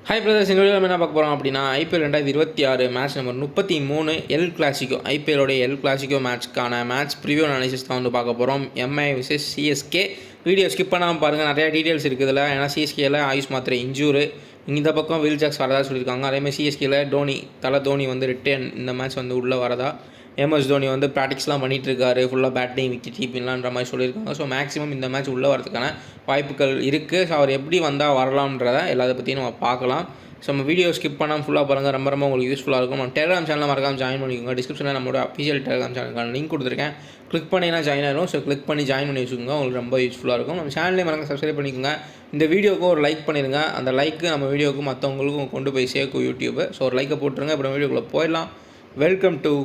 Hi brothers, இந்த வீடியோவில் என்ன பார்க்க போகிறோம் அப்படின்னா IPL 2026 match number 33 El Clasico ஐபிஎல்லோடைய எல் கிளாசிக்கோ மேட்ச்க்கான மேட்ச் ப்ரிவியூ அனாலிசிஸ் தான் வந்து பார்க்க போகிறோம். MI versus CSK. Video skip பண்ணாமல் பாருங்கள், நிறையா டீட்டெயில்ஸ் இருக்குதுல. ஏன்னா சிஎஸ்கேல ஆயுஷ் மாத்திரை இன்ஜூரு, இந்த பக்கம் வில் ஜாக்ஸ் வரதா சொல்லியிருக்காங்க. அதேமாதிரி சிஎஸ்கேல தோனி வந்து ரிட்டர்ன் இந்த மேட்ச் வந்து உள்ளே வரதா. எம்எஸ் தோனி வந்து ப்ராக்டிஸ்லாம் பண்ணிகிட்டு இருக்காரு, ஃபுல்லாக பேட்டிங் விக்கெட் கீப்பிங்லான்ற மாதிரி சொல்லியிருக்காங்க. ஸோ மேக்ஸிமம் இந்த மேட்ச் உள்ளே வரதுக்கான வாய்ப்புகள் இருக்குது. ஸோ அவர் எப்படி வந்தால் வரலாம்ன்றதை எல்லாத்தை பற்றியும் நம்ம பார்க்கலாம். ஸோ நம்ம வீடியோ ஸ்கிப் பண்ணாமல் ஃபுல்லாக பாருங்கள், ரொம்ப உங்களுக்கு யூஸ்ஃபுல்லாக இருக்கும். நம்ம டெலிகிராம் சேனலில் மறக்காமல் ஜாயின் பண்ணிக்கோங்க. டிஸ்கிரிப்ஷனில் நம்மளோட அஃபிஷியல் டெலிகிராம் சேனலுக்கான லிங்க் கொடுத்துருக்கேன். கிளிக் பண்ணினா ஜாயின் ஆகிடும். ஸோ கிளிக் பண்ணி ஜாயின் பண்ணி வச்சுக்கோங்க, உங்களுக்கு ரொம்ப யூஸ்ஃபுல்லாக இருக்கும். நம்ம சேனலே மறக்காம சப்ஸ்கிரைப் பண்ணிக்கோங்க. இந்த வீடியோவுக்கு ஒரு லைக் பண்ணிடுங்க. அந்த லைக்கு நம்ம வீடியோவுக்கு மற்றவங்களுக்கும் கொண்டு போய் சேர்க்கும் யூடியூப். ஸோ ஒரு லைக்கை போட்டுருங்க. இப்போ நம்ம வீடியோக்குள்ளே போயிடலாம். வெல்கம் டு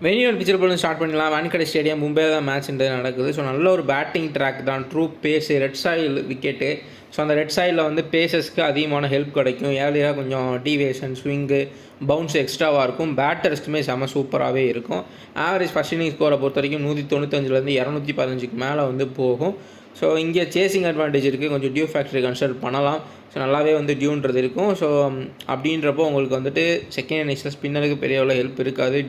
வெனியூர் பிக்சர் போல ஸ்டார்ட் பண்ணிடலாம். வான்கடை ஸ்டேடியம், மும்பை தான் மேட்ச்ன்றது நடக்குது. ஸோ நல்ல ஒரு பேட்டிங் ட்ராக் தான். True pace, red soil wicket. So அந்த ரெட் சாயிலில் வந்து பேசஸ்க்கு அதிகமான ஹெல்ப் கிடைக்கும். ஏர்லியாக கொஞ்சம் டீவேஷன், ஸ்விங்கு, பவுன்ஸ் எக்ஸ்ட்ராவாக இருக்கும். பேட்டர்ஸ்க்குமே செம்ம சூப்பராகவே இருக்கும். ஆவரேஜ் ஃபர்ஸ்ட் இன்னிங் ஸ்கோரை பொறுத்த வரைக்கும் 195லேருந்து 215க்கு மேலே வந்து போகும். ஸோ இங்கே சேசிங் அட்வான்டேஜ் இருக்குது. கொஞ்சம் டியூ ஃபேக்டரி கன்சிடர் பண்ணலாம். ஸோ நல்லாவே வந்து டியூன்றது இருக்கும். ஸோ அப்படின்றப்போ உங்களுக்கு வந்துட்டு செகண்ட் இன்னிங்ஸில் ஸ்பின்னருக்கு பெரிய எவ்வளோ ஹெல்ப் இருக்காது.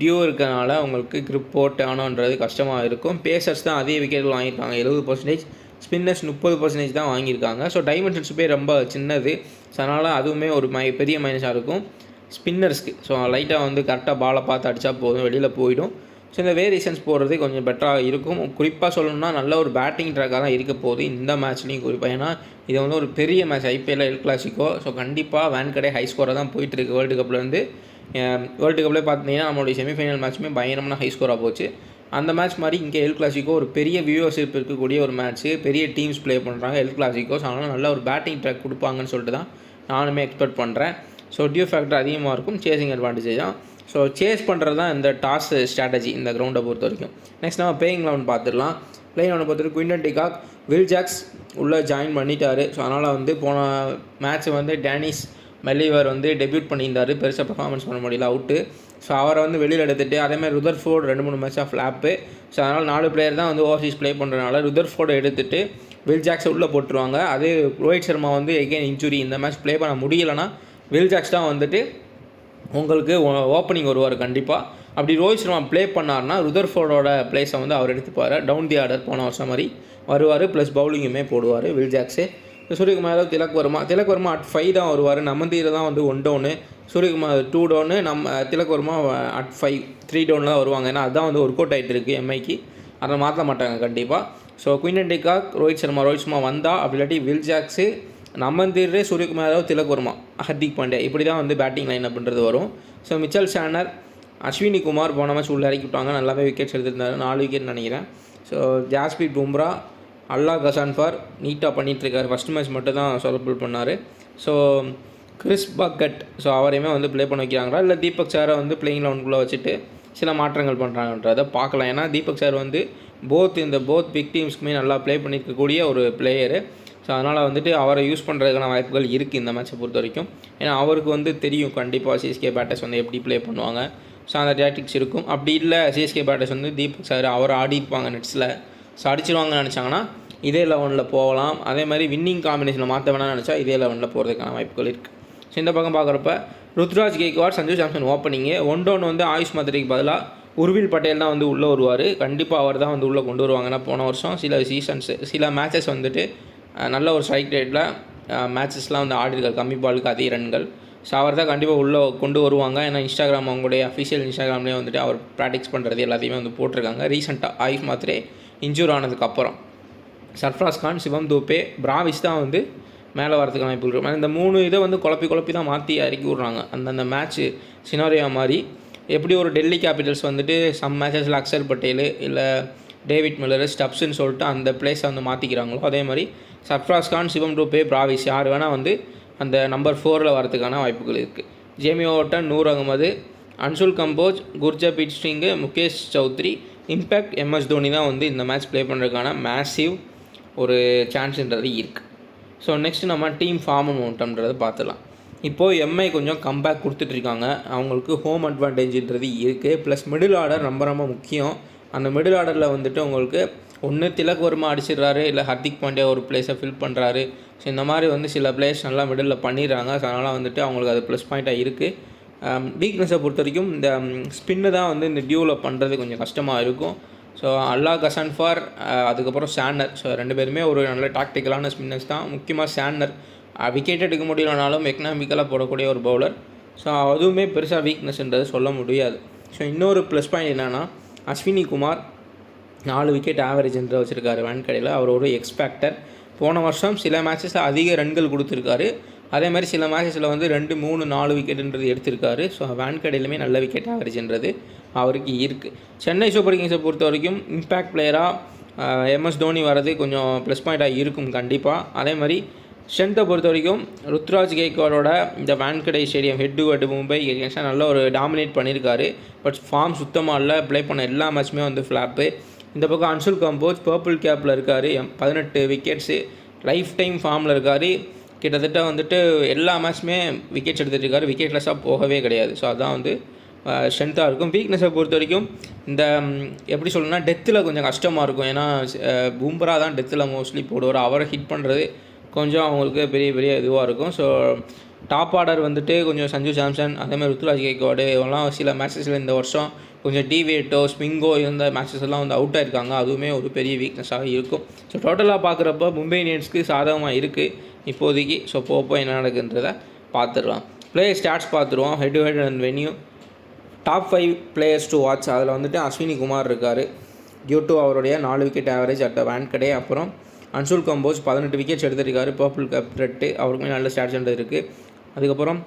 டியூ இருக்கிறனால உங்களுக்கு கிரிப் போட்டு ஆனோன்றது கஷ்டமாக இருக்கும். பேசர்ஸ் தான் அதிக விக்கெட்டுகள் வாங்கியிருக்காங்க, 70%. ஸ்பின்னர்ஸ் 30% தான் வாங்கியிருக்காங்க. ஸோ டைமென்ஷன்ஸுமே ரொம்ப சின்னது. ஸோ அதனால் அதுவுமே ஒரு பெரிய மைனஸாக இருக்கும் ஸ்பின்னர்ஸ்க்கு. ஸோ லைட்டாக வந்து கரெக்டாக பாலை பார்த்து அடித்தா போதும், வெளியில் போயிடும். ஸோ இந்த வேரியேஷன்ஸ் போடுறது கொஞ்சம் பெட்டராக இருக்கும். குறிப்பாக சொல்லணும்னா நல்ல ஒரு பேட்டிங் ட்ராக்காக தான் இருக்க போகுது இந்த மேட்ச்லேயும் குறிப்பாக. ஏன்னா இது வந்து ஒரு பெரிய match, IPL L Clasico. So கண்டிப்பாக வான்கடே ஹை ஸ்கோராக தான் போயிட்டுருக்கு. வேர்ல்டு கப்லேருந்து வேர்ல்டு கப்லேயே பார்த்தீங்கன்னா நம்மளுடைய செமிஃபைனல் மேட்ச்சுமே பயங்கரமான ஹை ஸ்கோராக போச்சு. அந்த மேட்ச் மாதிரி இங்கே எல் கிளாசிக்கோ ஒரு பெரிய வியூவர்ஷிப் இருக்கக்கூடிய ஒரு மேட்ச்சு, பெரிய டீம்ஸ் ப்ளே பண்ணுறாங்க எல் கிளாசிக்கோ. ஸோ அதனால் நல்ல ஒரு பேட்டிங் ட்ராக் கொடுப்பாங்கன்னு சொல்லிட்டு தான் நானுமே எக்ஸ்பெக்ட் பண்ணுறேன். ஸோ டியூ ஃபேக்டர் அதிகமாக இருக்கும், சேசிங் அட்வான்டேஜ் தான். ஸோ சேஸ் பண்ணுறது தான் இந்த டாஸ் ஸ்ட்ராட்டஜி இந்த கிரவுண்டை பொறுத்த வரைக்கும். நெக்ஸ்ட் நம்ம பேயிங் லெவன் பார்த்துடலாம். பிளேயிங் லெவனை பொறுத்த வரைக்கும் குவிண்டன் டிகாக், வில் ஜாக்ஸ் உள்ளே ஜாயின் பண்ணிட்டார். ஸோ அதனால் வந்து போன மேட்ச் வந்து டேனிஸ் மெல்லிவர் வந்து டெபியூட் பண்ணியிருந்தார், பெருசாக பர்ஃபார்மன்ஸ் பண்ண முடியல, அவுட்டு. ஸோ அவரை வந்து வெளியில் எடுத்துகிட்டு அதேமாதிரி ருதர்ஃபோர்டு 2-3 மேட்சாக ஃப்ளாப்பு. ஸோ அதனால் 4 பிளேயர் தான் வந்து ஓவர்சீஸ் ப்ளே பண்ணுறதுனால ருதர்ஃபோர்டை எடுத்துகிட்டு வில் ஜாக்ஸை உள்ளே போட்டுருவாங்க. அதே ரோஹித் சர்மா வந்து எகெயின் இன்ஜுரி, இந்த மேட்ச் ப்ளே பண்ண முடியலைன்னா வில் ஜாக்ஸ் தான் வந்துட்டு உங்களுக்கு ஓப்பனிங் வருவார் கண்டிப்பாக. அப்படி ரோஹித் சர்மா ப்ளே பண்ணார்னா ருதர்ஃபோர்டோட பிளேஸை வந்து அவர் எடுத்துப்பார். டவுன் தி ஆர்டர் போன வருஷம் மாதிரி வருவார், ப்ளஸ் பவுலிங்குமே போடுவார் Will Jacks. Suryakumar Tilak Varma at 5 தான் வருவார். நம்மந்தீரை தான் வந்து 1 down, Suryakumar 2 down, Tilak Varma at 5 3 டவுனில் தான் வருவாங்க. ஏன்னா அதுதான் வந்து ஒர்க் அவுட் ஆகிட்டு இருக்குது எம்ஐக்கு. அதை மாற்ற மாட்டாங்க கண்டிப்பாக. So Quinton de Kock, Rohit Sharma வந்தால், அப்படி இல்லாட்டி வில் ஜாக்ஸு, நம்மந்தீர், சூரியகுமார் யாதவ், திலக் வர்மா, ஹர்திக் பாண்டியா, இப்படி தான் வந்து பேட்டிங் லைன் அப்படின்றது வரும். ஸோ மிச்சல் சானர், அஸ்வினி குமார் போன மேட்ச் உள்ளே இறக்கி விட்டாங்க, நல்லாவே விக்கெட்ஸ் எடுத்திருந்தாரு, 4 விக்கெட் நினைக்கிறேன். ஸோ ஜாஸ்பீர் பும்ரா, அல்லா கசான்ஃபார் நீட்டாக பண்ணிகிட்ருக்காரு. ஃபஸ்ட் மேட்ச் மட்டும் தான் சொலபிள் பண்ணார். ஸோ கிறிஸ் பக்கட், ஸோ அவரையுமே வந்து ப்ளே பண்ண வைக்கிறாங்களா இல்லை தீபக் சாரை வந்து பிளேயிங் லெவனுக்குள்ளே வச்சுட்டு சில மாற்றங்கள் பண்ணுறாங்கன்றதை பார்க்கலாம். ஏன்னா தீபக் சார் வந்து போத் பிக் டீம்ஸ்க்குமே நல்லா ப்ளே பண்ணியிருக்கக்கூடிய ஒரு பிளேயரு. ஸோ அதனால் வந்துட்டு அவரை யூஸ் பண்ணுறதுக்கான வாய்ப்புகள் இருக்குது இந்த மேட்சை பொறுத்த வரைக்கும். ஏன்னா அவருக்கு வந்து தெரியும் கண்டிப்பாக சிஎஸ்கே பேட்டர்ஸ் வந்து எப்படி ப்ளே பண்ணுவாங்க. ஸோ அந்த டாக்டிக்ஸ் இருக்கும். அப்படி இல்லை சிஎஸ்கே பேட்டர்ஸ் வந்து தீபக் சார் அவர் ஆடிப்பாங்க நெட்ஸில், ஸோ அடிச்சிடுவாங்கன்னு நினச்சாங்கன்னா இதே 11 போகலாம். அதே மாதிரி வின்னிங் காம்பினேஷனில் மாற்ற வேணாம்னு நினச்சா இதே 11 போகிறதுக்கான வாய்ப்புகள் இருக்குது. ஸோ இந்த பக்கம் பார்க்குறப்ப ருத்ராஜ் கெய்க்வாட், சஞ்சு சாம்சன் ஓப்பனிங்கு. 1 டவுன் வந்து ஆயுஷ் மாத்திரைக்கு பதிலாக உர்வில் பட்டேல் தான் வந்து உள்ளே வருவார். கண்டிப்பாக அவர் தான் வந்து உள்ளே கொண்டு வருவாங்க. ஏன்னா போன வருஷம் சில மேட்சஸ் வந்துட்டு நல்ல ஒரு ஸ்ட்ரைக் ரேட்டில் மேட்சஸ்லாம் வந்து ஆடிருக்காரு, கம்மி பாலுக்கு அதிக ரன்கள். ஸோ அவர் தான் கண்டிப்பாக உள்ளே கொண்டு வருவாங்க. ஏன்னா இன்ஸ்டாகிராம், அவங்களுடைய அஃபிஷியல் இன்ஸ்டாகிராம்லேயே வந்துட்டு அவர் ப்ராக்டிஸ் பண்ணுறது எல்லாத்தையுமே வந்து போட்டிருக்காங்க. ரீசெண்டாக ஆயுஷ் மாத்திரை இன்ஜூர் ஆனதுக்கப்புறம் சர்ஃப்ராஸ் கான், சிவம் தூபே, பிராவிஸ் தான் வந்து மேலே வரதுக்கு வாய்ப்பு இருக்கும். இந்த 3 இதை வந்து குழப்பி தான் மாற்றி இறக்கி விட்றாங்க அந்தந்த மேட்ச்சு சினாரியா மாதிரி. எப்படி ஒரு டெல்லி கேபிட்டல்ஸ் வந்துட்டு சம் மேட்சஸில் அக்ஷர் பட்டேல் இல்லை டேவிட் மில்லர், ஸ்டப்ஸ்ன்னு சொல்லிட்டு அந்த பிளேஸை வந்து மாற்றிக்கிறாங்களோ, அதே மாதிரி சர்ஃப்ராஸ் கான், சிவம் டூபே, பிராவிஸ் யார் வேணால் வந்து அந்த நம்பர் 4 வரதுக்கான வாய்ப்புகள் இருக்குது. Jamie Overton, Noor Ahmad, Anshul Kamboj, Gurjapneet Singh, Mukesh Choudhary, impact MS Dhoni தான் வந்து இந்த மேட்ச் ப்ளே பண்ணுறதுக்கான மேசிவ் ஒரு சான்ஸ்ன்றது இருக்குது. ஸோ நெக்ஸ்ட் நம்ம டீம் ஃபார்ம் மொமெண்டம்ன்றதை பார்த்துலாம். இப்போது எம்ஐ கொஞ்சம் கம்பேக் கொடுத்துட்ருக்காங்க. அவங்களுக்கு ஹோம் அட்வான்டேஜ்ன்றது இருக்குது. ப்ளஸ் மிடில் ஆர்டர் ரொம்ப முக்கியம். அந்த மிடில் ஆர்டரில் வந்துட்டு உங்களுக்கு ஒன்று திலக் வர்மா அடிச்சிடுறாரு, இல்லை ஹர்திக் பாண்டியா ஒரு பிளேஸை ஃபில் பண்ணுறாரு. ஸோ இந்த மாதிரி வந்து சில பிளேயர்ஸ் நல்லா மிடில் பண்ணிடுறாங்க. ஸோ அதனால் வந்துட்டு அவங்களுக்கு அது ப்ளஸ் பாயிண்ட்டாக இருக்குது. வீக்னஸை பொறுத்த வரைக்கும் இந்த ஸ்பின்னு தான் வந்து இந்த டியூவில் பண்ணுறது கொஞ்சம் கஷ்டமாக இருக்கும். ஸோ அல்லா கசான்ஃபார் அதுக்கப்புறம் சாண்டர், ஸோ 2 பேருமே ஒரு நல்ல டாக்டிக்கலான ஸ்பின்னர்ஸ் தான். முக்கியமாக சாண்டர் விக்கெட் எடுக்க முடியலனாலும் எக்கனாமிக்கலாக போடக்கூடிய ஒரு பவுலர். ஸோ அதுவுமே பெருசாக வீக்னஸ்ன்றது சொல்ல முடியாது. ஸோ இன்னொரு ப்ளஸ் பாயிண்ட் என்னென்னா அஸ்வினி குமார் 4 விக்கெட் ஆவரேஜ்ன்ற வச்சுருக்காரு வான்கடையில். அவர் ஒரு எக்ஸ்பேக்டர். போன வருஷம் சில மேட்சஸில் அதிக ரன்கள் கொடுத்துருக்காரு, அதே மாதிரி சில மேட்சஸில் வந்து 2, 3, 4 விக்கெட்டுன்றது எடுத்திருக்காரு. ஸோ வான்கடையிலுமே நல்ல விக்கெட் ஆவரேஜ்ன்றது அவருக்கு இருக்குது. சென்னை சூப்பர் கிங்ஸை பொறுத்த வரைக்கும் இம்பேக்ட் பிளேயராக MS தோனி வர்றது கொஞ்சம் ப்ளஸ் பாயிண்ட்டாக இருக்கும் கண்டிப்பாக. அதே மாதிரி ஸ்ட்ரென்த்தை பொறுத்த வரைக்கும் ருத்ராஜ் கெய்க்வாடோட இந்த Wankhede stadium head to head Mumbai எகென்ஸ்டாக நல்ல ஒரு டாமினேட் பண்ணியிருக்காரு. பட் ஃபார்ம் சுத்தமாக இல்லை. ப்ளே பண்ண எல்லா மேட்சுமே வந்து ஃப்ளாப்பு. இந்த பக்கம் அன்சுல் கம்போஸ் பர்பிள் கேப்பில் இருக்கார், 18 விக்கெட்ஸு, லைஃப் டைம் ஃபார்மில் இருக்கார். கிட்டத்தட்ட வந்துட்டு எல்லா மேட்சுமே விக்கெட்ஸ் எடுத்துகிட்டு இருக்காரு, விக்கெட்லெஸ்ஸாக போகவே கிடையாது. ஸோ அதான் வந்து ஸ்ட்ரென்த்தாக இருக்கும். வீக்னஸை பொறுத்த வரைக்கும் இந்த எப்படி சொல்லணும்னா டெத்தில் கொஞ்சம் கஷ்டமாக இருக்கும். ஏன்னா பும்ரா தான் டெத்தில் மோஸ்ட்லி போடுவார். அவரை ஹிட் பண்ணுறது கொஞ்சம் அவங்களுக்கு பெரிய பெரிய இதுவாக இருக்கும். ஸோ டாப் ஆர்டர் வந்துட்டு கொஞ்சம் சஞ்சு சாம்சன், அதேமாதிரி ருத்துராஜ் கெய்க்வாடு இவங்கலாம் சில மேட்சஸில் இந்த வருஷம் கொஞ்சம் டிவேட்டோ ஸ்விங்கோ இருந்த மேட்சஸ் எல்லாம் வந்து அவுட் ஆகிருக்காங்க. அதுவுமே ஒரு பெரிய வீக்னஸாக இருக்கும். ஸோ டோட்டலாக பார்க்குறப்ப மும்பை இந்தியன்ஸ்க்கு சாதகமாக இருக்குது இப்போதைக்கு. ஸோ போப்போ என்ன நடக்குன்றதை பார்த்துடலாம். பிளேயர் ஸ்டாட்ஸ் பார்த்துருவோம். Head to head and venue. Top 5 players to watch. அதில் வந்துட்டு அஸ்வினி குமார் இருக்கார், டியூ டு அவருடைய 4 விக்கெட் ஆவரேஜ் அட் வான்கடே. அப்புறம் அன்சுல் கம்போஸ் 18 விக்கெட்ஸ் எடுத்திருக்காரு, பர்பிள் கேப் ரெட்டு, அவருக்குமே நல்ல ஸ்டாட்ஸ் இருக்குது. அதுக்கப்புறம்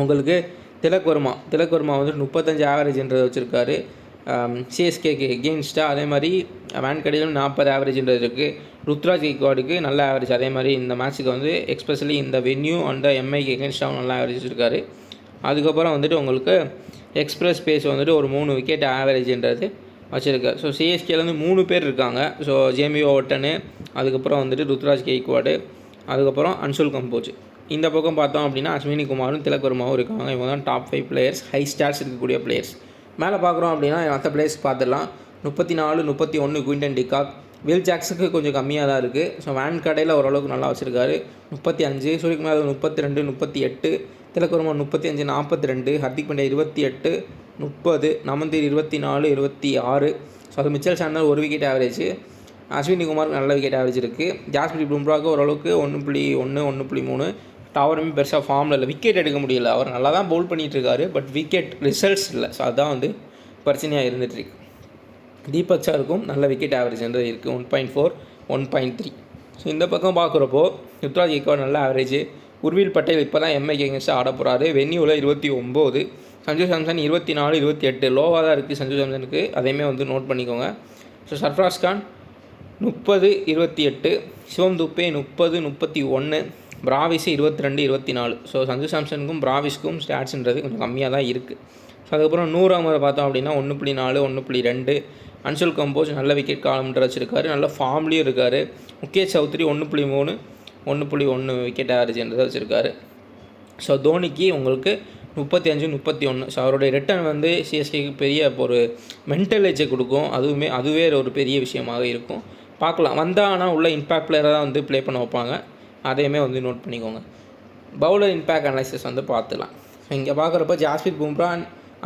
உங்களுக்கு திலக் வர்மா வந்து 35 ஆவரேஜ்ன்றது வச்சுருக்காரு சிஎஸ்கேக்கு எகெயின்ஸ்டாக. அதே மாதிரி வான்கடையிலும் 40 ஆவரேஜ்ன்றது இருக்குது. ருத்ராஜ் கெய்க்வாடுக்கு நல்ல ஆவரேஜ். அதே மாதிரி இந்த மேட்ச்சுக்கு வந்து எக்ஸ்பெஷலி இந்த வென்யூ அண்ட் எம்ஐக்கு எகெயின்ஸ்டாகவும் நல்ல ஆவரேஜ் வச்சுருக்காரு. அதுக்கப்புறம் வந்துட்டு உங்களுக்கு எக்ஸ்பிரஸ் பேஸ் வந்துட்டு ஒரு 3 விக்கெட் ஆவரேஜ்ன்றது வச்சுருக்காரு. ஸோ சிஎஸ்கேலேருந்து 3 பேர் இருக்காங்க. ஸோ ஜேமி ஓவர்டனு, அதுக்கப்புறம் வந்துட்டு ருத்ராஜ் கெய்க்வாடு, அதுக்கப்புறம் அன்சுல் கம்போஸ். இந்த பக்கம் பார்த்தோம் அப்படின்னா அஸ்வினி குமாரும் திலக் வர்மாவும் இருக்காங்க. இவங்க தான் டாப் 5 பிளேயர்ஸ், ஹை ஸ்டாட்ஸ் இருக்கக்கூடிய பிளேயர்ஸ். மேலே பார்க்குறோம் அப்படின்னா மற்ற பிளேயர்ஸ் பார்த்துடலாம். 34, 31 குயின்டன் டிகாக். வில் ஜாக்ஸுக்கு கொஞ்சம் கம்மியாக தான் இருக்குது. ஸோ வான்கடையில் ஓரளவுக்கு நல்லா வச்சுருக்காரு. 35, சூரியகுமார் 32, 38, திலக் வர்மா 35, 42, ஹர்திக் பாண்டியா 28, 30, நமந்தீர் 24, 26. ஸோ அது Mitchell Santner 1 wicket average. Ashwini குமாருக்கு நல்ல விக்கெட் ஆவரேஜ் இருக்குது. ஜாஸ்பிரீத் பும்ராவுக்கு ஓரளவுக்கு 1.1, 1.3. டவருமே பெருசாக ஃபார்மில் இல்லை, விக்கெட் எடுக்க முடியல. அவர் நல்லா தான் பவுல் பண்ணிகிட்ருக்காரு, பட் விக்கெட் ரிசல்ட்ஸ் இல்லை. ஸோ அதுதான் வந்து பிரச்சனையாக இருந்துகிட்ருக்கு. தீபக் சாருக்கும் நல்ல விக்கெட் ஆவரேஜ்ன்றது இருக்குது, 1.4, 1.3. ஸோ இந்த பக்கம் பார்க்குறப்போ ருத்ராஜ் கெய்க்வாட் நல்ல ஆவரேஜ். உர்வில் பட்டேல் இப்போ தான் எம்ஐக்கு எகென்ஸ்டாக ஆட போகிறாரு. வென்யூவில் 29, சஞ்சு சாம்சன் 24, 28. லோவாக தான் இருக்குது சஞ்சு சாம்சனுக்கு, அதையுமே வந்து நோட் பண்ணிக்கோங்க. ஸோ சர்ஃப்ராஸ் கான் 30, 28, சிவம் துப்பே 30, 31, பிராவிஸ் 22, 24. ஸோ சஞ்சு சாம்சனுக்கும் பிராவிஸ்க்கும் ஸ்டாட்ஸ்ன்றது கொஞ்சம் கம்மியாக தான் இருக்குது. ஸோ அதுக்கப்புறம் 100 அகமதை பார்த்தோம் அப்படின்னா 1.4, 1.2. அன்சுல் கம்போஸ் நல்ல விக்கெட் காலம்ன்ற வச்சுருக்காரு, நல்ல ஃபார்ம்லேயும் இருக்கார். முகேஷ் சௌத்ரி 1.3, 1.1 விக்கெட் ஆவரேஜ்ன்றதை வச்சுருக்காரு. ஸோ தோனிக்கு உங்களுக்கு 35, 31. ஸோ அவருடைய ரிட்டர்ன் வந்து சிஎஸ்கேக்கு பெரிய ஒரு மென்டல் எஜ்ஜை கொடுக்கும். அதுவே ஒரு பெரிய விஷயமாக இருக்கும். பார்க்கலாம், வந்தால் ஆனால் உள்ள இம்பேக்ட் பிளேயராக தான் வந்து ப்ளே பண்ண வைப்பாங்க. அதையுமே வந்து நோட் பண்ணிக்கோங்க. பவுலர் இம்பேக்ட் அனலைசிஸ் வந்து பார்த்துலாம். இங்கே பார்க்குறப்ப ஜாஸ்பிரீத் பும்ரா,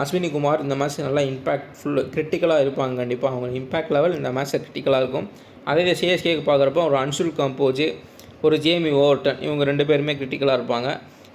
அஸ்வினி குமார் இந்த மேட்ச் நல்லா இம்பேக்ட்ஃபுல் கிரிட்டிக்கலாக இருப்பாங்க. கண்டிப்பாக அவங்க இம்பேக்ட் லெவல் இந்த மேட்ச்சில் கிரிட்டிக்கலாக இருக்கும். அதே சிஎஸ்கேக்கு பார்க்குறப்ப ஒரு அன்சுல் கம்போஸ், ஒரு ஜேமி ஓவர்டன், இவங்க 2 பேருமே கிரிட்டிக்கலாக இருப்பாங்க.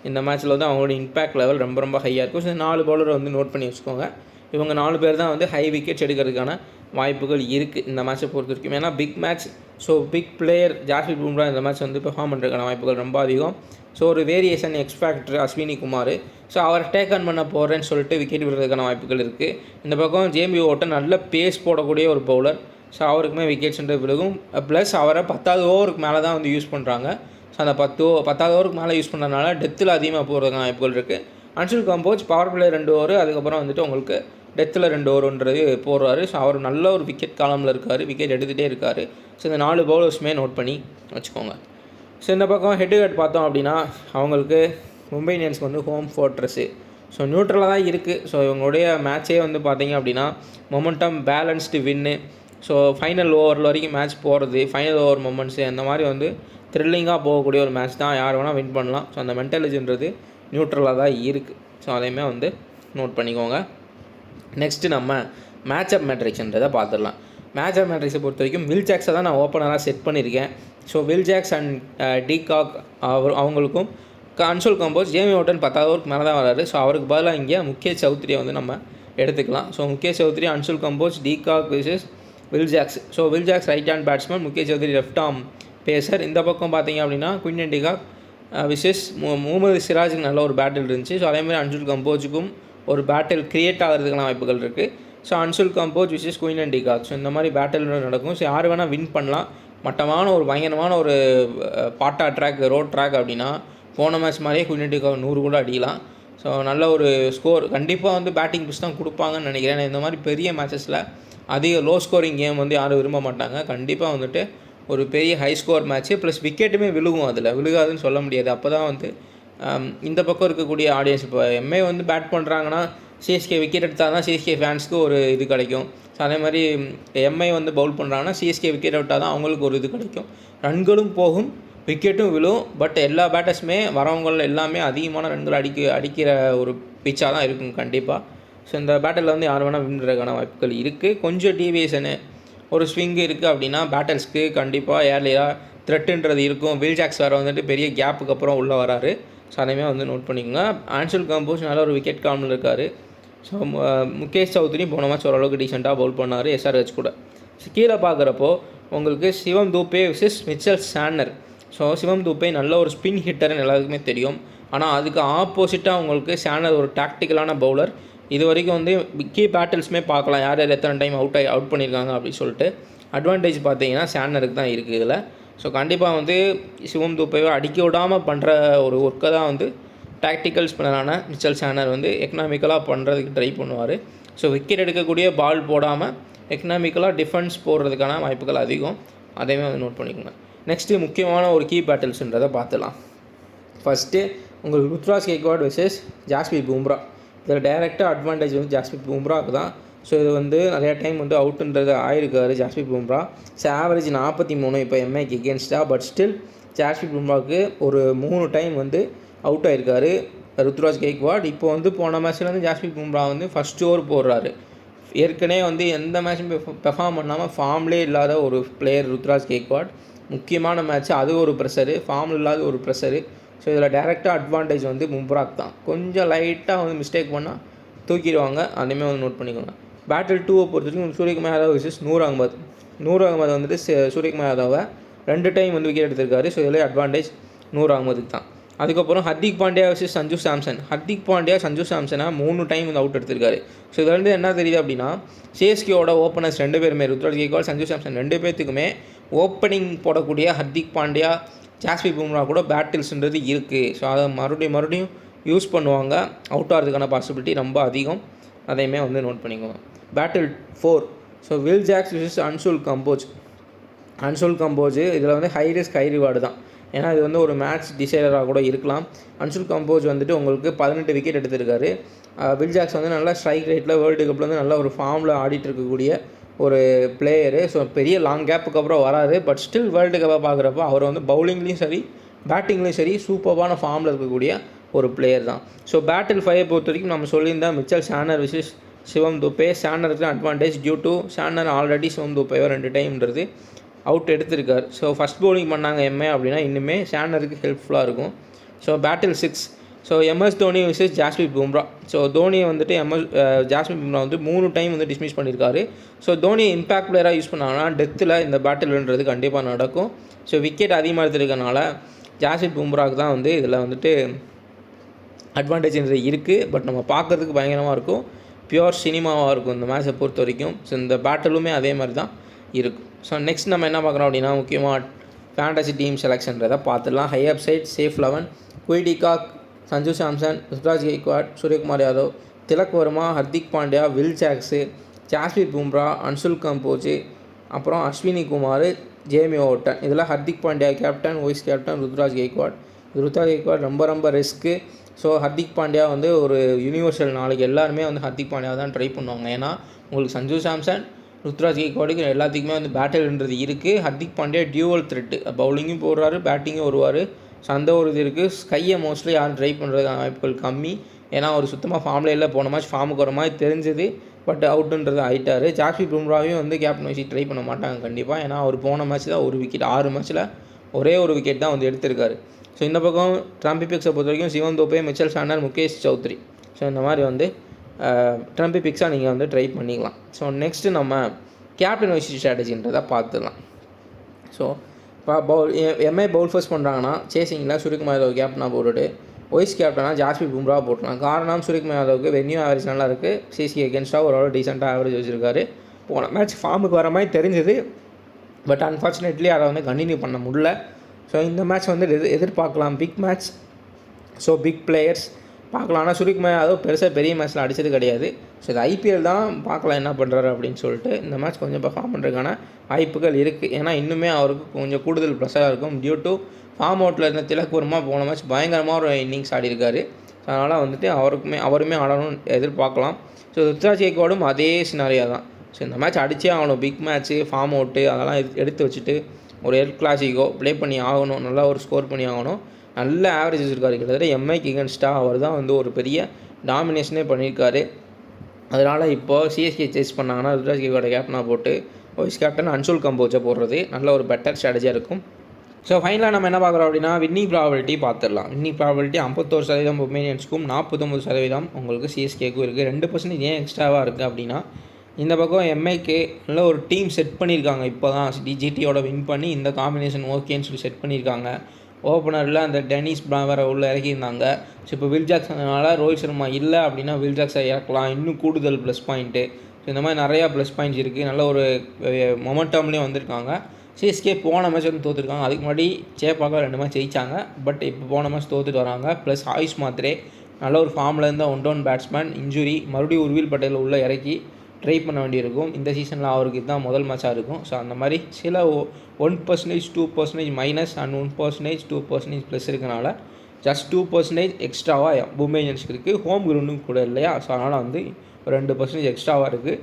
இந்த மேட்ச்சில் வந்து அவங்களோட இம்பேக்ட் லெவல் ரொம்ப ரொம்ப ஹையாக இருக்கும். ஸோ 4 பவுலரை வந்து நோட் பண்ணி வச்சுக்கோங்க. இவங்க 4 பேர் தான் வந்து ஹை விக்கெட்ஸ் எடுக்கிறதுக்கான வாய்ப்புகள் இருக்குது இந்த மேட்ச்சை பொறுத்த வரைக்கும். ஏன்னா big match. So big player Jasprit Bumrah இந்த மேட்ச் வந்து பெர்ஃபார்ம் பண்ணுறதுக்கான வாய்ப்புகள் ரொம்ப அதிகம். ஸோ ஒரு variation X factor Ashwini Kumar. So அவரை டேக் ஆன் பண்ண போகிறேன்னு சொல்லிட்டு விக்கெட் விடுறதுக்கான வாய்ப்புகள் இருக்குது. இந்த பக்கம் ஜேமி ஓவர்டன் நல்ல பேஸ் போடக்கூடிய ஒரு பவுலர். ஸோ அவருக்குமே விக்கெட்ஸ்ன்றது விழுகும். ப்ளஸ் அவரை 10வது ஓவருக்கு மேலே தான் வந்து யூஸ் பண்ணுறாங்க. ஸோ அந்த 10வது ஓவருக்கு மேலே யூஸ் பண்ணுறதுனால டெத்தில் அதிகமாக போகிறதுக்கான வாய்ப்புகள் இருக்குது. Anshul compose power play 2 over, அதுக்கப்புறம் வந்துட்டு உங்களுக்கு டெத்தில் 2 ஓவருன்றது போடுறாரு. ஸோ அவர் நல்ல ஒரு விக்கெட் காலமில் இருக்கார், விக்கெட் எடுத்துகிட்டே இருக்கார். ஸோ இந்த 4 பவுலர்ஸுமே நோட் பண்ணி வச்சுக்கோங்க. ஸோ இந்த பக்கம் ஹெட் டு ஹெட் பார்த்தோம் அப்படின்னா அவங்களுக்கு மும்பை இந்தியன்ஸ்க்கு வந்து ஹோம் ஃபோர்ட்ரஸ்ஸு. ஸோ நியூட்ரலாக தான் இருக்குது. ஸோ இவங்களுடைய மேட்சே வந்து பார்த்திங்க அப்படின்னா மொமெண்டம் பேலன்ஸ்டு வின்னு. ஸோ ஃபைனல் ஓவரில் வரைக்கும் மேட்ச் போகிறது, ஃபைனல் ஓவர் மொமெண்ட்ஸு அந்த மாதிரி வந்து த்ரில்லிங்காக போகக்கூடிய ஒரு மேட்ச் தான். யார் வேணால் வின் பண்ணலாம். ஸோ அந்த மென்டாலிட்டின்றது நியூட்ரலாக தான் இருக்குது. ஸோ அதையுமே வந்து நோட் பண்ணிக்கோங்க. நெக்ஸ்ட்டு நம்ம மேட்சப் மேட்ரிக்ஸ்ன்றதை பார்த்துடலாம். மேட்சப் மேட்ரிக்ஸை பொறுத்த வரைக்கும் வில் ஜாக்ஸை தான் நான் ஓப்பனராக செட் பண்ணியிருக்கேன். So Will Jacks and de Kock அவங்களுக்கும் அன்சுல் கம்போஸ், ஜேமி ஓட்டன் 10வது ஓவருக்கு மேலே தான் வராரு. ஸோ அவருக்கு பதிலாக இங்கே முகேஷ் சௌத்ரியை வந்து நம்ம எடுத்துக்கலாம். So Mukesh Choudhary, Anshul Kamboj, de Kock versus Will Jacks. So Will Jacks right hand batsman, Mukesh Choudhary left arm pacer. இந்த பக்கம் பார்த்தீங்க அப்படின்னா குயின்டன் டிகாக் விசஸ் முகமது சிராஜுக்கு நல்ல ஒரு பேட்டில் இருந்துச்சு. ஸோ அதேமாதிரி அன்சுல் கம்போஜுக்கும் ஒரு பேட்டில் க்ரியேட் ஆகிறதுக்கான வாய்ப்புகள் இருக்குது. So Anshul Kamboj versus Quinton de Kock. So இந்த மாதிரி பேட்டில் நடக்கும். ஸோ யார் வேணால் வின் பண்ணலாம். மட்டமான ஒரு பயங்கரமான ஒரு பாட்டா ட்ராக், ரோட் ட்ராக் அப்படின்னா போன மேட்ச் மாதிரியே குயின்டன் டிகாக் 100 கூட அடிக்கலாம். ஸோ நல்ல ஒரு ஸ்கோர் கண்டிப்பாக வந்து பேட்டிங் பிச் தான் கொடுப்பாங்கன்னு நினைக்கிறேன். இந்த மாதிரி பெரிய மேட்சஸில் அதிக லோ ஸ்கோரிங் கேம் வந்து யாரும் விரும்ப மாட்டாங்க. கண்டிப்பாக வந்துட்டு ஒரு பெரிய ஹை ஸ்கோர் மேட்ச்சு ப்ளஸ் விக்கெட்டுமே விழுகும். அதில் விழுகாதுன்னு சொல்ல முடியாது. அப்போ தான் வந்து இந்த பக்கம் இருக்கக்கூடிய ஆடியன்ஸ், இப்போ எம்ஐ வந்து பேட் பண்ணுறாங்கன்னா சிஎஸ்கே விக்கெட் எடுத்தால் தான் சிஎஸ்கே ஃபேன்ஸ்க்கு ஒரு இது கிடைக்கும். ஸோ அதே மாதிரி எம்ஐ வந்து பவுல் பண்ணுறாங்கன்னா சிஎஸ்கே விக்கெட் விட்டால் தான் அவங்களுக்கு ஒரு இது கிடைக்கும். ரன்களும் போகும், விக்கெட்டும் விழும். பட் எல்லா பேட்டர்ஸுமே வரவங்கள் எல்லாமே அதிகமான ரன்கள் அடிக்கிற ஒரு பிச்சாக தான் இருக்கும் கண்டிப்பாக. ஸோ இந்த பேட்டில் வந்து யார் வேணால் வின் பண்ணுறதுக்கான வாய்ப்புகள் இருக்குது. கொஞ்சம் டீவியேஷனு ஒரு ஸ்விங்கு இருக்குது அப்படின்னா பேட்டர்ஸ்க்கு கண்டிப்பாக ஏர்லியாக த்ரெட்டுன்றது இருக்கும். வில் ஜாக்ஸ் வேறு வந்துட்டு பெரிய கேப்புக்கு அப்புறம் உள்ளே வராரு. ஸோ அதையுமே வந்து நோட் பண்ணிக்கோங்க. அன்சுல் கம்போஸ் நல்ல ஒரு விக்கெட் கார்மில் இருக்கார். ஸோ முகேஷ் சௌத்ரி போன மேட்ச் ஓரளவுக்கு டீசெண்டாக பவுல் பண்ணார் எஸ்ஆர்ஹெச் கூட. ஸோ கீழே பார்க்குறப்போ உங்களுக்கு Shivam Dube versus Mitchell Santner. So Shivam Dube நல்ல ஒரு ஸ்பின் ஹிட்டர்னு எல்லாருக்குமே தெரியும். ஆனால் அதுக்கு ஆப்போசிட்டாக உங்களுக்கு சாண்டர் ஒரு டாக்டிக்கலான பவுலர். இது வரைக்கும் வந்து கீ பேட்டில்ஸுமே பார்க்கலாம், யார் யார் எத்தனை டைம் அவுட் பண்ணியிருக்காங்க அப்படின்னு சொல்லிட்டு. அட்வான்டேஜ் பார்த்தீங்கன்னா சாண்டருக்கு தான் இருக்குது இதில். ஸோ கண்டிப்பாக வந்து சிவம் தூப்பையை அடிக்க விடாமல் பண்ணுற ஒரு ஒர்க்கை தான் வந்து டாக்டிக்கல் ஸ்பின்னரான மிச்சல் சாண்டர் வந்து எக்கனாமிக்கலாக பண்ணுறதுக்கு ட்ரை பண்ணுவார். ஸோ விக்கெட் எடுக்கக்கூடிய பால் போடாமல் எக்கனாமிக்கலாக டிஃபென்ஸ் போடுறதுக்கான வாய்ப்புகள் அதிகம். அதையுமே வந்து நோட் பண்ணிக்கோங்க. நெக்ஸ்ட்டு முக்கியமான ஒரு கீ பேட்டில்ஸுன்றதை பார்த்துலாம். ஃபஸ்ட்டு உங்களுக்கு ருத்ராஜ் கெய்க்வாட் விசஸ் ஜாஸ்பிரித் பும்ரா. இதில் டைரெக்டாக அட்வான்டேஜ் வந்து ஜாஸ்பிரித் பும்ராவுக்கு தான். ஸோ இது வந்து நிறையா டைம் வந்து அவுட்டுன்றது ஆயிருக்காரு ஜாஸ்பிரித் பும்ரா. ஸோ ஆவரேஜ் 43 இப்போ எம்ஐக்கு எகேன்ஸ்டாக. பட் ஸ்டில் ஜாஸ்பிரித் பும்ராவுக்கு ஒரு 3 டைம் வந்து அவுட் ஆகிருக்காரு ருத்ராஜ் கெய்க்வாட். இப்போ வந்து போன மேட்ச்சில் வந்து ஜாஸ்பிரித் பும்ரா வந்து ஃபஸ்ட் ஓவர் போடுறாரு. ஏற்கனவே வந்து எந்த மேட்சும் பெர்ஃபார்ம் பண்ணாமல் ஃபார்ம்லேயே இல்லாத ஒரு பிளேயர் ருத்ராஜ் கெய்க்வாட். முக்கியமான மேட்ச்சு, அது ஒரு ப்ரெஷரு, ஃபார்மில் இல்லாத ஒரு ப்ரெஷரு. ஸோ இதில் டேரெக்டாக அட்வான்டேஜ் வந்து பும்ராக்கு தான். கொஞ்சம் லைட்டாக வந்து மிஸ்டேக் பண்ணால் தூக்கிடுவாங்க. அதையுமே வந்து நோட் பண்ணிக்கோங்க. பேட்டில் 2 பொறுத்த வரைக்கும் சூரியகுமார் யாதவ் விசஸ் நூர் அகமது வந்துட்டு சூரியகுமார் யாதவை 2 டைம் வந்து விக்கெட் எடுத்திருக்காரு. ஸோ இதில் அட்வான்டேஜ் நூர் அகமதுக்கு தான். அதுக்கப்புறம் ஹர்திக் பாண்டியா விசஸ் சஞ்சு சாம்சன். ஹர்திக் பாண்டியா சஞ்சு சாம்சனை 3 டைம் வந்து அவுட் எடுத்திருக்காரு. ஸோ இதில் வந்து என்ன தெரியுது அப்படின்னா சிஎஸ்கேவோட ஓப்பனர்ஸ் 2 பேருமே ருத்ராஜ் கெய்க்வாட், சஞ்சு சாம்சன் 2 பேர்த்துக்குமே ஓப்பனிங் போடக்கூடிய ஹர்திக் பாண்டியா, ஜாஸ்பிரித் பும்ரா கூட பேட்டில்ஸ்ன்றது இருக்குது. ஸோ அதை மறுபடியும் யூஸ் பண்ணுவாங்க. அவுட் ஆகிறதுக்கான பாசிபிலிட்டி ரொம்ப அதிகம். அதையுமே வந்து நோட் பண்ணிக்கோங்க. Battle 4. So Will Jacks versus Anshul Kamboj. இதில் வந்து ஹை ரிஸ்க் ஹை ரிவார்டு தான். ஏன்னா இது வந்து ஒரு மேட்ச் டிசைடராக கூட இருக்கலாம். அன்சுல் கம்போஜ் வந்துட்டு உங்களுக்கு 18 விக்கெட் எடுத்திருக்காரு. வில் ஜாக்ஸ் வந்து நல்லா ஸ்ட்ரைக் ரேட்டில் வேர்ல்டு கப்பில் வந்து நல்ல ஒரு ஃபார்மில் ஆடிட்டு இருக்கக்கூடிய ஒரு பிளேயரு. ஸோ பெரிய லாங் கேப்புக்கு அப்புறம் வராது. பட் ஸ்டில் வேர்ல்டு கப்பை பார்க்குறப்போ அவர் வந்து பவுலிங்லேயும் சரி பேட்டிங்லேயும் சரி சூப்பரான ஃபார்மில் இருக்கக்கூடிய ஒரு பிளேயர் தான். ஸோ பேட்டில் 5 பொறுத்த வரைக்கும் நம்ம சொல்லியிருந்தா Mitchell Santner versus Shivam Dube. சாண்டருக்கு advantage due to Santner already Shivam தூபேவை 2 டைம்ன்றது அவுட் எடுத்திருக்கார். ஸோ ஃபஸ்ட் பவுலிங் பண்ணாங்க எம்ஏ அப்படின்னா இன்னுமே சாண்டருக்கு ஹெல்ப்ஃபுல்லாக இருக்கும். So battle 6. So MS Dhoni versus Jasprit Bumrah. So தோனியை வந்துட்டு ஜாஸ்பிரித் பும்ரா வந்து 3 டைம் வந்து டிஸ்மிஸ் பண்ணியிருக்காரு. ஸோ தோனி இம்பாக்ட் பிளேயராக யூஸ் பண்ணாங்கன்னா டெத்தில் இந்த பேட்டில்ன்றது கண்டிப்பாக நடக்கும். ஸோ விக்கெட் அதிகமாக எடுத்துருக்கனால ஜாஸ்பிரித் பும்ராவுக்கு தான் வந்து இதில் வந்துட்டு அட்வான்டேஜ்ன்றது இருக்குது. பட் நம்ம பார்க்குறதுக்கு பயங்கரமாக இருக்கும், பியூர் சினிமாவாக இருக்கும் இந்த மேட்சை பொறுத்த வரைக்கும். ஸோ இந்த பேட்டிலுமே அதே மாதிரி தான் இருக்கும். ஸோ நெக்ஸ்ட் நம்ம என்ன பார்க்குறோம் அப்படின்னா முக்கியமாக ஃபேண்டசி டீம் செலெக்ஷன்றதை பார்த்துடலாம். High upside safe 11 Q de Kock, Sanju Samson, Ruturaj Gaikwad, Suryakumar Yadav, Tilak Varma, Hardik Pandya, Will Jacks, Jasprit Bumrah, Anshul Kamboj, அப்புறம் அஸ்வினி குமார், ஜேமி ஓட்டன். இதில் Hardik Pandya captain, vice captain Ruturaj Gaikwad. ரொம்ப ரிஸ்க்கு. ஸோ ஹர்திக் பாண்டியா வந்து ஒரு யூனிவர்சல் நாளைக்கு எல்லாருமே வந்து ஹர்திக் பாண்டியா தான் ட்ரை பண்ணுவாங்க. ஏன்னா உங்களுக்கு சஞ்சு சாம்சன், ருத்ராஜ் கெய்க்வாடுக்கு எல்லாத்துக்குமே வந்து பேட்டில்ன்றது இருக்குது. ஹர்திக் பாண்டியா டியூவல் த்ரெட்டு, பவுலிங்கும் போடுறாரு, பேட்டிங்கும் வருவார். ஸோ அந்த ஒரு இது இருக்குது. ஸ்கையை மோஸ்ட்லி யாரும் ட்ரை பண்ணுறதுக்கான வாய்ப்புகள் கம்மி. ஏன்னா ஒரு சுத்தமாக ஃபார்மில் இல்லை, போன மேட்ச் ஃபார்முக்கு வர மாதிரி தெரிஞ்சது, பட் அவுட்டுன்றது ஆகிட்டார். ஜாஸ்பிரீத் பும்ராவையும் வந்து கேப்டன் வச்சு ட்ரை பண்ண மாட்டாங்க கண்டிப்பாக. ஏன்னா அவர் போன மேட்ச் தான் ஒரு விக்கெட், 6 மேட்ச்சில் ஒரே ஒரு விக்கெட் தான் வந்து எடுத்திருக்காரு. ஸோ இந்த பக்கம் ட்ரம்பி பிக்ஸை பொறுத்த வரைக்கும் Shivam Dube, Mitchell Santner, Mukesh Choudhary. So இந்த மாதிரி வந்து ட்ரம்பி பிக்ஸாக நீங்கள் வந்து ட்ரை பண்ணிக்கலாம். ஸோ நெக்ஸ்ட்டு நம்ம கேப்டன் வைஸ் ஸ்ட்ராட்டஜின்றதை பார்த்துக்கலாம். ஸோ இப்போ எம்ஐ பவுல் ஃபர்ஸ்ட் பண்ணுறாங்கன்னா சேசிங்கில் சூரியகுமார் யாதவ் கேப்டனாக போட்டுட்டு வைஸ் கேப்டனாக ஜாஸ்பிரீத் பும்ரா போட்டுக்கலாம். காரணம் சூரியகுமார் யாதவுக்கு வென்யூ ஆவரேஜ் நல்லா இருக்குது, சிஎஸ்கே அகேன்ஸ்டாக ஓரளவு டீசெண்டாக ஆவரேஜ் வச்சுருக்காரு. போன மேட்ச் ஃபார்முக்கு வர மாதிரி தெரிஞ்சது, பட் அன்ஃபார்ச்சுனேட்லி அதை வந்து கண்டினியூ பண்ண முடியல. ஸோ இந்த மேட்ச் வந்து எதிர்பார்க்கலாம் big match. So big players பார்க்கலாம். ஆனால் சூரியகுமார் யாதவ் பெருசாக பெரிய மேட்ச்சில் அடித்தது கிடையாது. ஸோ இது ஐபிஎல் தான், பார்க்கலாம் என்ன பண்ணுறாரு அப்படின்னு சொல்லிட்டு. இந்த மேட்ச் கொஞ்சம் பர்ஃபார்ம் பண்ணுறதுக்கான வாய்ப்புகள் இருக்குது. ஏன்னா இன்னுமே அவருக்கு கொஞ்சம் கூடுதல் ப்ரெஷராக இருக்கும் டியூ டு ஃபார்ம் அவுட்டில் இருந்த திலக் வர்மா போன மேட்ச் பயங்கரமாக ஒரு இன்னிங்ஸ் ஆடிருக்காரு. அதனால் வந்துட்டு அவருமே ஆடணும்னு எதிர்பார்க்கலாம். ஸோ ருத்ராஜ் கெய்க்வாடும் அதே சினாரியா தான். ஸோ இந்த மேட்ச் அடித்தே ஆகணும், பிக் மேட்ச்சு, ஃபார்ம் அவுட்டு அதெல்லாம் எடுத்து வச்சுட்டு ஒரு எல் கிளாசிக்கோ ப்ளே பண்ணி ஆகணும், நல்லா ஒரு ஸ்கோர் பண்ணி ஆகணும். நல்ல ஆவரேஜ் வச்சுருக்காரு. கிட்டத்தட்ட எம்ஐக்கு அகேன்ஸ்டாக அவர் தான் வந்து ஒரு பெரிய டாமினேஷனே பண்ணியிருக்காரு. அதனால் இப்போது சிஎஸ்கே சேஸ் பண்ணாங்கன்னா ருத்ராஜ் கெய்க்வாடை கேப்டனாக போட்டு வைஸ் கேப்டன் அன்சுல் கம்போஜை போடுறது நல்ல ஒரு பெட்டர் ஸ்ட்ராட்டஜியாக இருக்கும். ஸோ ஃபைனலாக நம்ம என்ன பார்க்குறோம் அப்படின்னா வின்னிங் ப்ராபபிலிட்டி பார்த்துடலாம். வின்னிங் ப்ராபபிலிட்டி 51% ஒமேனியன்ஸ்க்கும் 49% உங்களுக்கு சிஎஸ்கேக்கும் இருக்குது. 2% ஏன் எக்ஸ்ட்ராவாக இருக்குது அப்படின்னா, இந்த பக்கம் எம்ஐக்கு நல்ல ஒரு டீம் செட் பண்ணியிருக்காங்க. இப்போ தான் ஜிடியோட வின் பண்ணி இந்த காம்பினேஷன் ஓகேன்னு சொல்லி செட் பண்ணியிருக்காங்க. ஓப்பனரில் அந்த டெனிஸ் பிராவரை உள்ளே இறக்கியிருந்தாங்க. ஸோ இப்போ வில் ஜாக்சனால் ரோஹித் சர்மா இல்லை அப்படின்னா வில் ஜாக்ஸை இறக்கலாம், இன்னும் கூடுதல் ப்ளஸ் பாயிண்ட்டு. ஸோ இந்த மாதிரி நிறையா ப்ளஸ் பாயிண்ட்ஸ் இருக்குது. நல்ல ஒரு மொமெண்டம்லேயும் வந்திருக்காங்க. சிஎஸ்கே போன மேட்ச் வந்து தோற்றுருக்காங்க. அதுக்கு முன்னாடி சேப்பாக்க 2 மேட்ச் ஜெயிச்சாங்க, பட் இப்போ போன மேட்ச் தோற்றுட்டு வராங்க. ப்ளஸ் ஆயுஷ் மாத்ரே நல்ல ஒரு ஃபார்மில் இருந்தால் ஒன் டவுன் பேட்ஸ்மேன், இன்ஜுரி, மறுபடியும் உர்வில் பட்டேல் உள்ளே இறக்கி ட்ரை பண்ண வேண்டியிருக்கும். இந்த சீசனில் அவருக்கு இதுதான் முதல் மேட்சாக இருக்கும். ஸோ அந்த மாதிரி சில 1%, 2% மைனஸ் அண்ட் 1%, 2% ப்ளஸ் இருக்கனால ஜஸ்ட் 2% எக்ஸ்ட்ராவாக மும்பை இந்தியன்ஸ்க்கு இருக்குது. ஹோம் கிரவுண்டும் கூட இல்லையா, ஸோ அதனால் வந்து 2% எக்ஸ்ட்ராவாக இருக்குது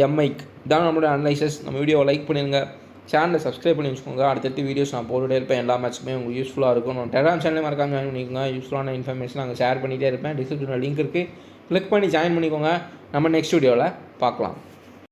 எம்ஐக்கு. இதான் நம்மளோட அனலைசஸ். நம்ம வீடியோவை லைக் பண்ணிடுங்க, சேனலை சப்ஸ்கிரைப் பண்ணி வச்சுக்கோங்க. அடுத்தடுத்து வீடியோஸ் நான் போட்டுகிட்டே இருப்பேன். எல்லா மேட்ச்சுமே உங்களுக்கு யூஸ்ஃபுல்லாக இருக்கும். நான் டெலிகிராம் சேனலே மறக்காம ஜாயின் பண்ணிக்கோங்க. யூஸ்ஃபுல்லான இன்ஃபர்மேஷன் நாங்கள் ஷேர் பண்ணிகிட்டே இருப்பேன். டிஸ்கிரிப்ஷனில் லிங்க் இருக்குது, கிளிக் பண்ணி ஜாயின் பண்ணிக்கோங்க. நம்ம நெக்ஸ்ட் வீடியோவில் பார்க்கலாம்.